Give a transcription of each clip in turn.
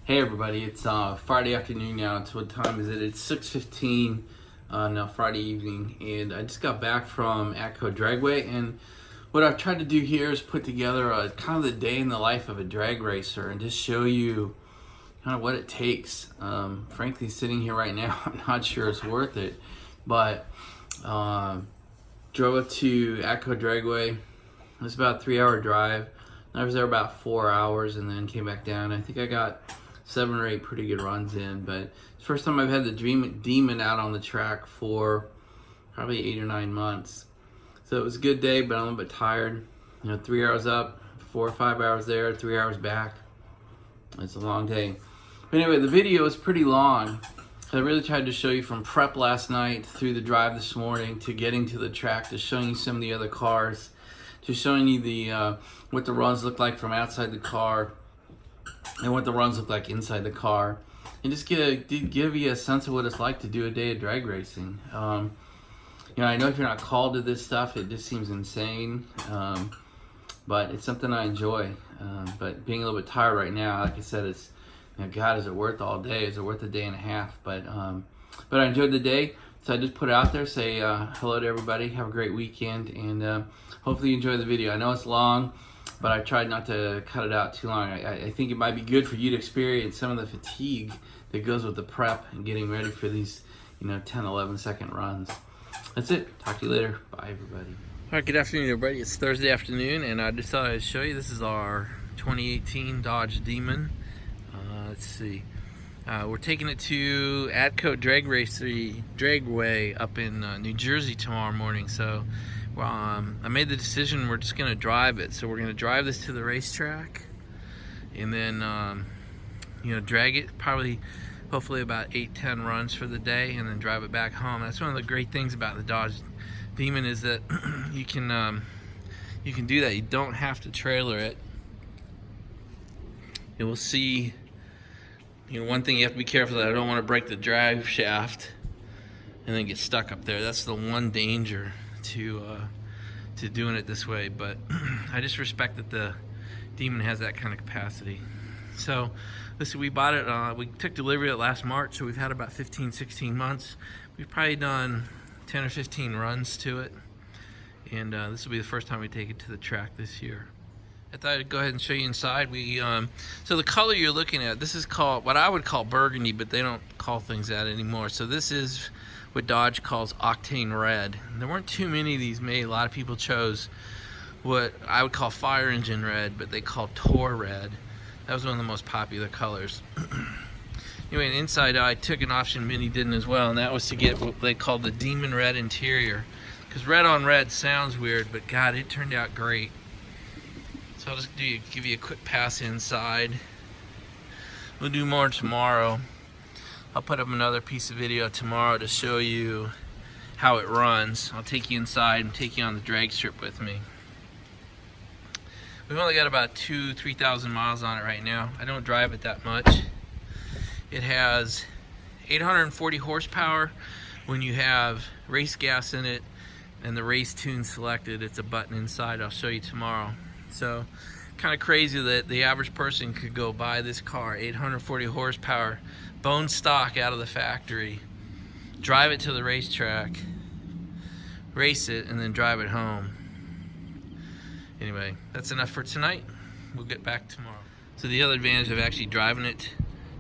Hey everybody, it's Friday afternoon now. It's what time is it? It's 6:15 now, Friday evening, and I just got back from ATCO Dragway. And what I've tried to do here is put together a kind of the day in the life of a drag racer and just show you kind of what it takes. Frankly, sitting here right now, I'm not sure it's worth it, but drove up to ATCO Dragway. It was about a 3-hour drive. I was there about 4 hours and then came back down. I think I got 7 or 8 pretty good runs in, but it's the first time I've had the Demon out on the track for probably 8 or 9 months. So it was a good day, but I'm a little bit tired. 3 hours up, 4 or 5 hours there, 3 hours back. It's a long day. But anyway, the video is pretty long. I really tried to show you from prep last night through the drive this morning to getting to the track, to showing you some of the other cars, to showing you the what the runs look like from outside the car and what the runs look like inside the car, and just give you a sense of what it's like to do a day of drag racing. I know if you're not called to this stuff, it just seems insane, but it's something I enjoy. But being a little bit tired right now, like I said, it's, God, is it worth all day? Is it worth a day and a half? But I enjoyed the day, so I just put it out there, say hello to everybody, have a great weekend, and hopefully you enjoy the video. I know it's long, but I tried not to cut it out too long. I think it might be good for you to experience some of the fatigue that goes with the prep and getting ready for these 10, 11 second runs. That's it. Talk to you later. Bye, everybody. All right, good afternoon, everybody. It's Thursday afternoon, and I just thought I'd show you. This is our 2018 Dodge Demon. Let's see. We're taking it to ATCO Dragway up in New Jersey tomorrow morning. So I made the decision we're just going to drive it. So we're going to drive this to the racetrack and then drag it hopefully about 8-10 runs for the day, and then drive it back home. That's one of the great things about the Dodge Demon, is that you can do that. You don't have to trailer it. You will see, one thing you have to be careful that I don't want to break the drive shaft and then get stuck up there. That's the one danger to doing it this way, but I just respect that the Demon has that kind of capacity. So listen, we bought it, we took delivery of it last March, so we've had about 15-16 months. We've probably done 10 or 15 runs to it, and this will be the first time we take it to the track this year. I thought I'd go ahead and show you inside. So the color you're looking at, this is called, what I would call burgundy, but they don't call things that anymore. So this is what Dodge calls octane red. And there weren't too many of these made. A lot of people chose what I would call fire engine red, but they call Tor red. That was one of the most popular colors. Anyway, inside I took an option Mini didn't as well, and that was to get what they called the Demon red interior. Because red on red sounds weird, but God, it turned out great. So I'll just give you a quick pass inside. We'll do more tomorrow. I'll put up another piece of video tomorrow to show you how it runs. I'll take you inside and take you on the drag strip with me. We've only got about 2,000-3,000 miles on it right now. I don't drive it that much. It has 840 horsepower. When you have race gas in it and the race tune selected, it's a button inside. I'll show you tomorrow. So kind of crazy that the average person could go buy this car, 840 horsepower, bone stock out of the factory, drive it to the racetrack, race it, and then drive it home. Anyway, that's enough for tonight. We'll get back tomorrow. So the other advantage of actually driving it,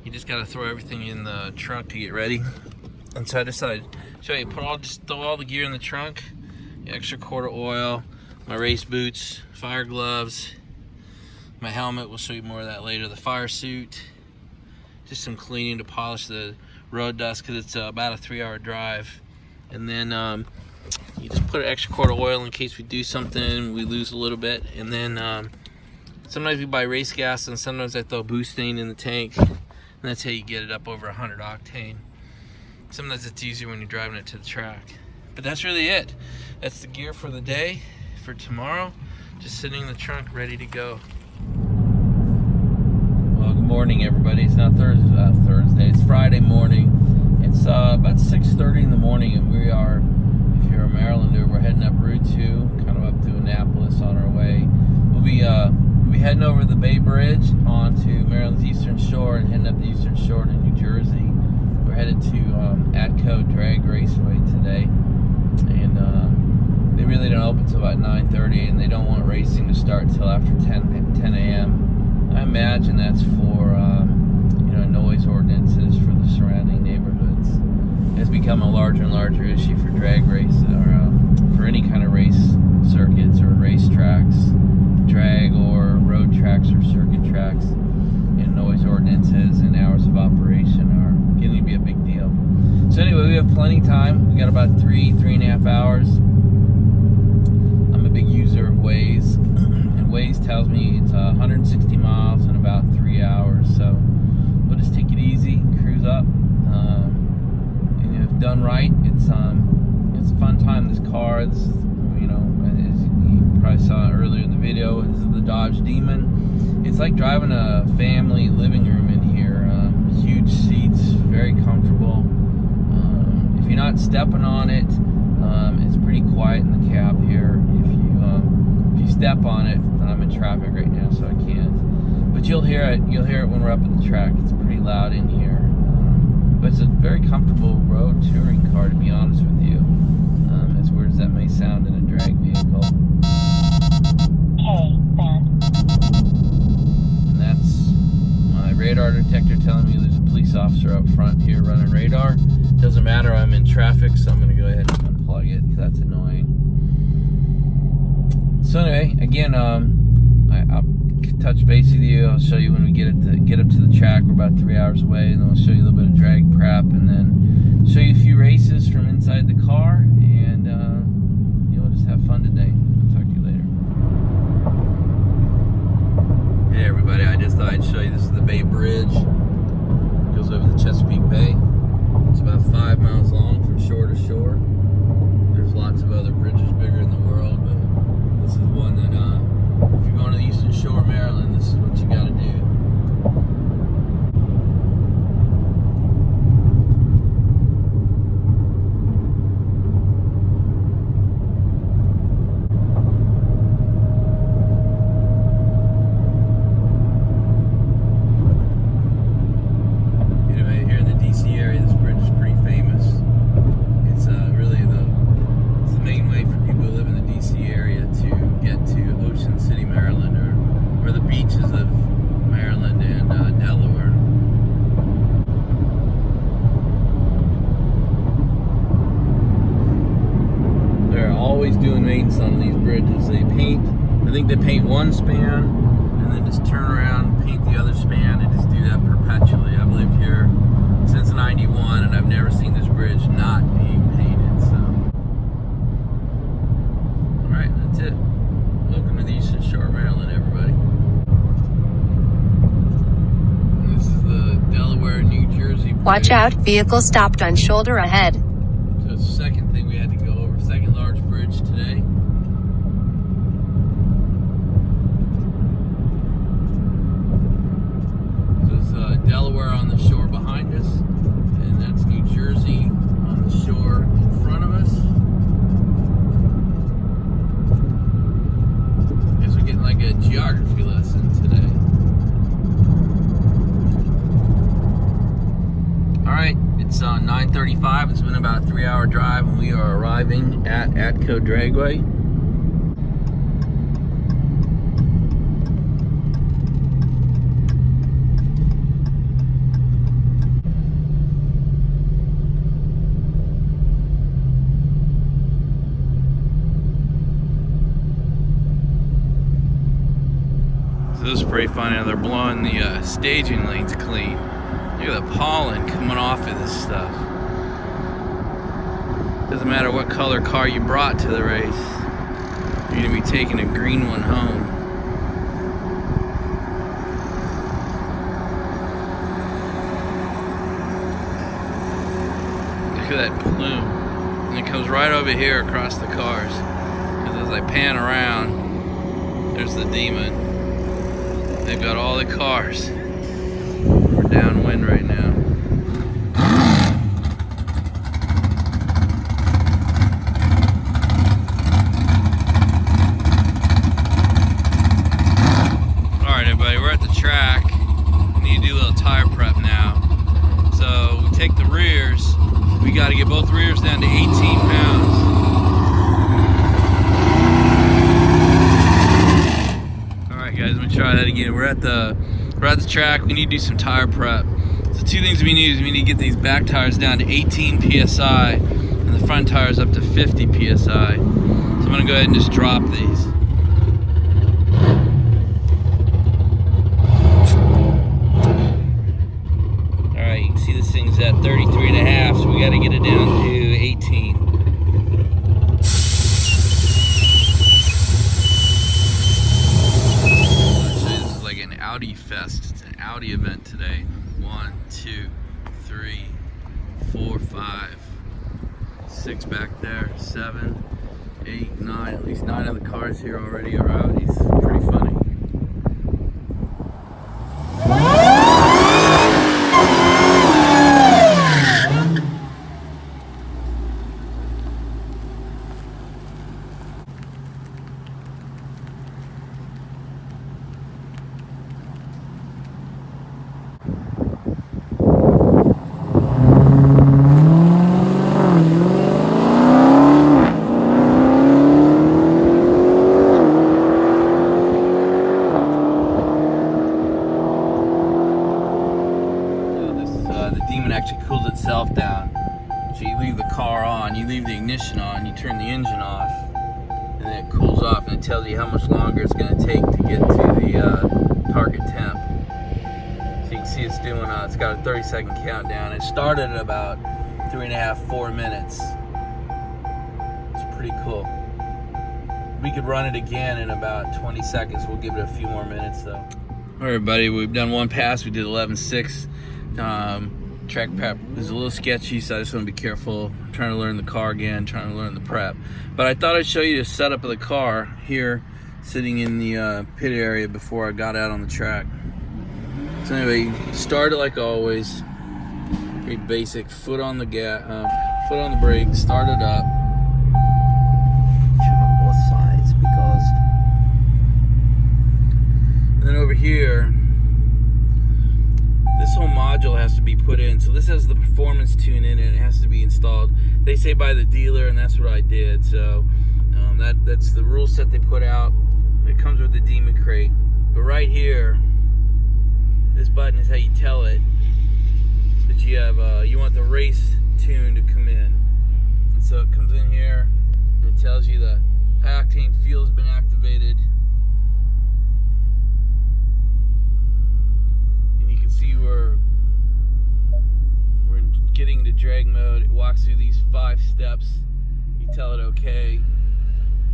you just got to throw everything in the trunk to get ready. And so I decided to show you, just throw all the gear in the trunk, extra quart of oil, my race boots, fire gloves, my helmet, we'll show you more of that later, the fire suit, just some cleaning to polish the road dust because it's about a 3-hour drive. And then you just put an extra quart of oil in case we do something, we lose a little bit. And then sometimes we buy race gas, and sometimes I throw butane in the tank, and that's how you get it up over 100 octane. Sometimes it's easier when you're driving it to the track. But that's really it. That's the gear for the day. For tomorrow, just sitting in the trunk ready to go. Well, good morning, everybody. It's not Thursday, it's Friday morning. It's about 6:30 in the morning, and we are, if you're a Marylander, we're heading up Route 2, kind of up to Annapolis on our way. We'll be heading over the Bay Bridge onto Maryland's Eastern Shore and heading riding up the Eastern Shore in New Jersey. We're headed to Atco Drag Raceway today, and they really don't open until about 9:30, and they don't want racing to start till after 10 a.m. I imagine that's for noise ordinances for the surrounding neighborhoods. It's become a larger and larger issue for drag race or for any kind of race circuits or race tracks, drag or road tracks or circuit tracks. And noise ordinances and hours of operation are getting to be a big deal. So anyway, we have plenty of time. We got about 3.5 hours. I'm a big user of Waze, and Waze tells me it's 160 miles in about 3 hours. So we'll just take it easy, cruise up. And if done right, it's a fun time. This car, this, as you probably saw earlier in the video, this is the Dodge Demon. It's like driving a family living room in here. Huge seats, very comfortable. If you're not stepping on it, it's pretty quiet in the cab here. If you step on it, I'm in traffic right now, so I can't. But you'll hear it. You'll hear it when we're up at the track. It's pretty loud in here. But it's a very comfortable road touring car, to be honest with you. As weird as that may sound in a drag vehicle. And that's my radar detector telling me there's a police officer up front here running radar. Doesn't matter, I'm in traffic, so I'm going to go ahead and unplug it because that's annoying. So anyway, again, I'll touch base with you. I'll show you when we get up to the track. We're about 3 hours away, and then I'll show you a little bit of drag prep, and then show you a few races from inside the car, and you'll just have fun today. I'll talk to you later. Hey everybody, I just thought I'd show you, this is the Bay Bridge. It goes over the Chesapeake Bay. It's about 5 miles long from shore to shore. There's lots of other bridges bigger in the world, but this is one that, if you're going to the Eastern Shore of Maryland, this is what you gotta do. Doing maintenance on these bridges. They paint, I think they paint one span and then just turn around, paint the other span, and just do that perpetually. I've lived here since '91 and I've never seen this bridge not being painted. So, alright, that's it. Welcome to the Eastern Shore of Maryland, everybody. And this is the Delaware, New Jersey bridge. Watch out, vehicle stopped on shoulder ahead. So it's the second thing we had to go over, second large bridge today. So it's Delaware on the shore behind us, and that's New Jersey on the shore in front of us. I guess we're getting like a geography lesson today. Alright, it's 9:35. It's been about a 3-hour drive, and we are arriving at Atco Dragway. So this is pretty funny. They're blowing the staging lanes clean. Look at the pollen coming off of this stuff. Doesn't matter what color car you brought to the race, you're gonna be taking a green one home. Look at that plume. And it comes right over here across the cars. Because as I pan around, there's the Demon. They've got all the cars. We're downwind right now. Alright everybody, we're at the track. We need to do a little tire prep got to get both rears down to 18 pounds. All right, guys, I'm gonna try that again. We're at the track. We need to do some tire prep. So two things we need is we need to get these back tires down to 18 psi and the front tires up to 50 psi. So I'm gonna go ahead and just drop these. All right, you can see this thing's at 33 and a half, so we got to get it down to 18. Audi Fest. It's an Audi event today. 1, 2, 3, 4, 5, 6 back there, 7, 8, 9. At least 9 of the cars here already are Audis. Pretty funny. Actually cools itself down. So you leave the car on, you leave the ignition on, you turn the engine off, and then it cools off, and it tells you how much longer it's going to take to get to the target temp. So you can see it's doing, it's got a 30-second countdown. It started at about 3.5, 4 minutes. It's pretty cool. We could run it again in about 20 seconds. We'll give it a few more minutes though. All right, everybody, we've done one pass. We did 11.6. Track prep is a little sketchy, so I just want to be careful. I'm trying to learn the car again, trying to learn the prep. But I thought I'd show you the setup of the car here, sitting in the pit area before I got out on the track. So anyway, start it like always. Pretty basic. Foot on the foot on the brake. Start it up. Check on both sides because. And then over here, this whole module has to be put in. So this has the performance tune in it. It has to be installed. They say by the dealer, and that's what I did. So that's the rule set they put out. It comes with the Demon Crate. But right here, this button is how you tell it that you have you want the race tune to come in. And so it comes in here and it tells you the high octane fuel has been activated. See we're getting to drag mode. It walks through these 5 steps. You tell it okay.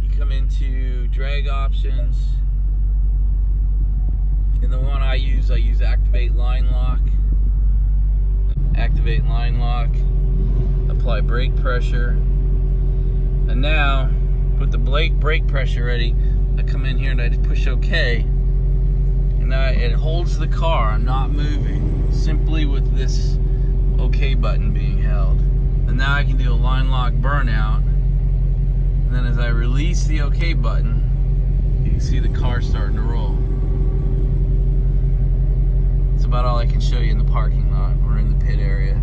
You come into drag options. And the one I use activate line lock. Activate line lock. Apply brake pressure. And now, put the brake pressure ready. I come in here and I just push OK. Now it holds the car, I'm not moving, simply with this OK button being held. And now I can do a line lock burnout. And then as I release the OK button, you can see the car starting to roll. That's about all I can show you in the parking lot. We're in the pit area.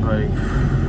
like